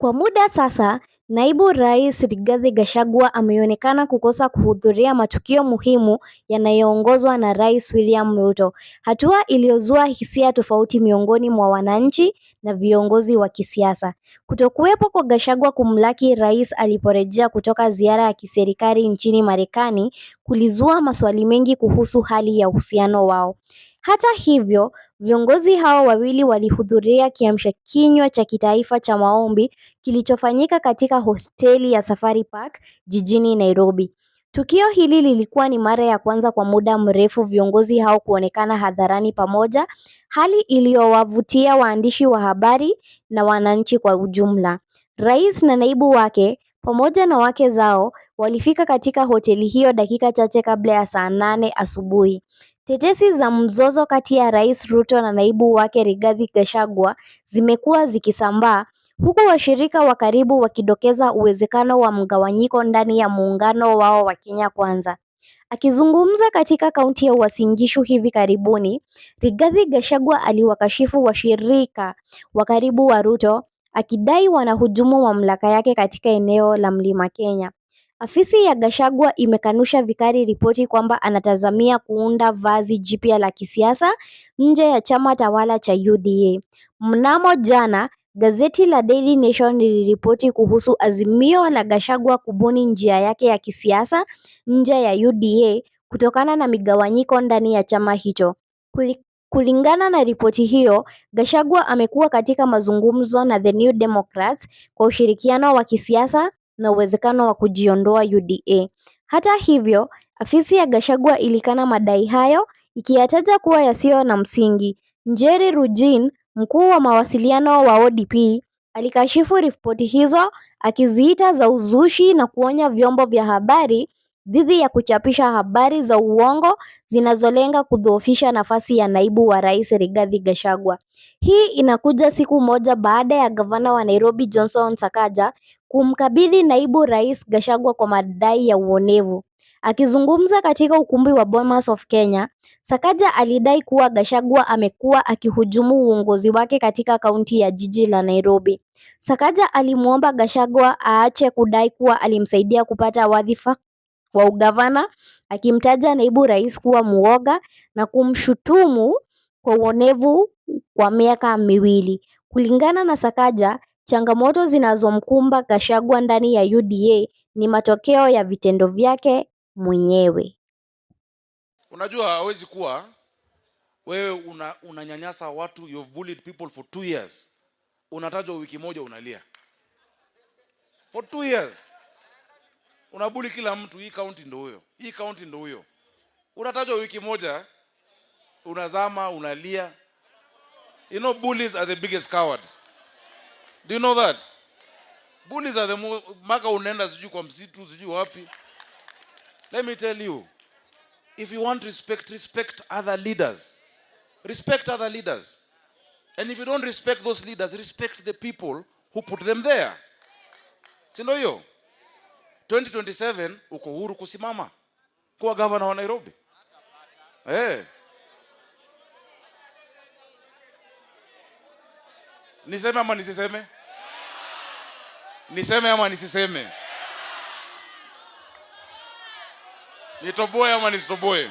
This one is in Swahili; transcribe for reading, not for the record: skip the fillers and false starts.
Kwa muda sasa, Naibu Rais Rigathi Gachagua ameonekana kukosa kuhudhuria matukio muhimu yanayoongozwa na Rais William Ruto, hatua iliyozua hisia tofauti miongoni mwa wananchi na viongozi wa kisiasa. Kutokuwepo kwa Gachagua kumlaki rais aliporejea kutoka ziara ya kiserikali nchini Marekani kulizua maswali mengi kuhusu hali ya uhusiano wao. Hata hivyo, viongozi hao wawili walihudhuria kiamsha kinywa cha kitaifa cha maombi kilichofanyika katika hosteli ya Safari Park jijini Nairobi. Tukio hili lilikuwa ni mara ya kwanza kwa muda mrefu viongozi hao kuonekana hadharani pamoja, hali iliyowavutia waandishi wa habari na wananchi kwa ujumla. Rais na naibu wake pamoja na wake zao walifika katika hoteli hiyo dakika chache kabla ya saa 8 asubuhi. Tetesi za mzozo kati ya Rais Ruto na naibu wake Rigathi Gachagua zimekuwa zikisambaa, huku washirika wa karibu wakidokeza uwezekano wa mgawanyiko ndani ya muungano wao wa Kenya Kwanza. Akizungumza katika kaunti ya Uasin Gishu hivi karibuni, Rigathi Gachagua aliwakashifu washirika wa karibu wa Ruto, akidai wanahujumu mamlaka yake katika eneo la Mlima Kenya. Afisi ya Gachagua imekanusha vikali ripoti kwamba anatazamia kuunda vazi jipya la kisiasa nje ya chama tawala cha UDA. Mnamo jana, gazeti la Daily Nation liliripoti kuhusu azimio la Gachagua kubuni njia yake ya kisiasa nje ya UDA kutokana na migawanyiko ndani ya chama hicho. Kulingana na ripoti hiyo, Gachagua amekuwa katika mazungumzo na The New Democrats kwa ushirikiano wa kisiasa na uwezekano wa kujiondoa UDA. Hata hivyo, afisi ya Gachagua ilikana madai hayo, ikiyataja kuwa yasiyo na msingi. Njeri Rujin, mkuu wa mawasiliano wa ODP, alikashifu ripoti hizo, akiziita za uzushi na kuonya vyombo vya habari dhidi ya kuchapisha habari za uongo zinazolenga kudhoofisha nafasi ya naibu wa rais Rigathi Gachagua. Hii inakuja siku moja baada ya gavana wa Nairobi Johnson Sakaja kumkabidhi naibu rais Gachagua kwa madai ya uonevu. Akizungumza katika ukumbi wa Bomas of Kenya, Sakaja alidai kuwa Gachagua amekuwa akihujumu uongozi wake katika kaunti ya jiji la Nairobi. Sakaja alimwomba Gachagua aache kudai kuwa alimsaidia kupata wadhifa wa ugavana, akimtaja naibu rais kuwa muoga na kumshutumu kwa uonevu kwa miaka miwili. Kulingana na Sakaja, changamoto zinazomkumba Gachagua ndani ya UDA ni matokeo ya vitendo vyake mwenyewe. Unajua hawezi kuwa wewe unanyanyasa watu, you've bullied people for 2 years. Unatajwa wiki moja unalia. For 2 years. Unabuli kila mtu, hii county ndo huyo. Hii county ndo huyo. Unatajwa wiki moja unazama, unalia. You know bullies are the biggest cowards. Do you know that? Bullies are the maka unaenda sijui kwa msitu, sijui wapi. Let me tell you, if you want respect, respect other leaders. Respect other leaders. And if you don't respect those leaders, respect the people who put them there. Si ndio hiyo? 2027 uko huru kusimama kuwa governor wa Nairobi. Niseme ama nisiseme? Niseme ama nisiseme? Nitoboe ama nisitoboe?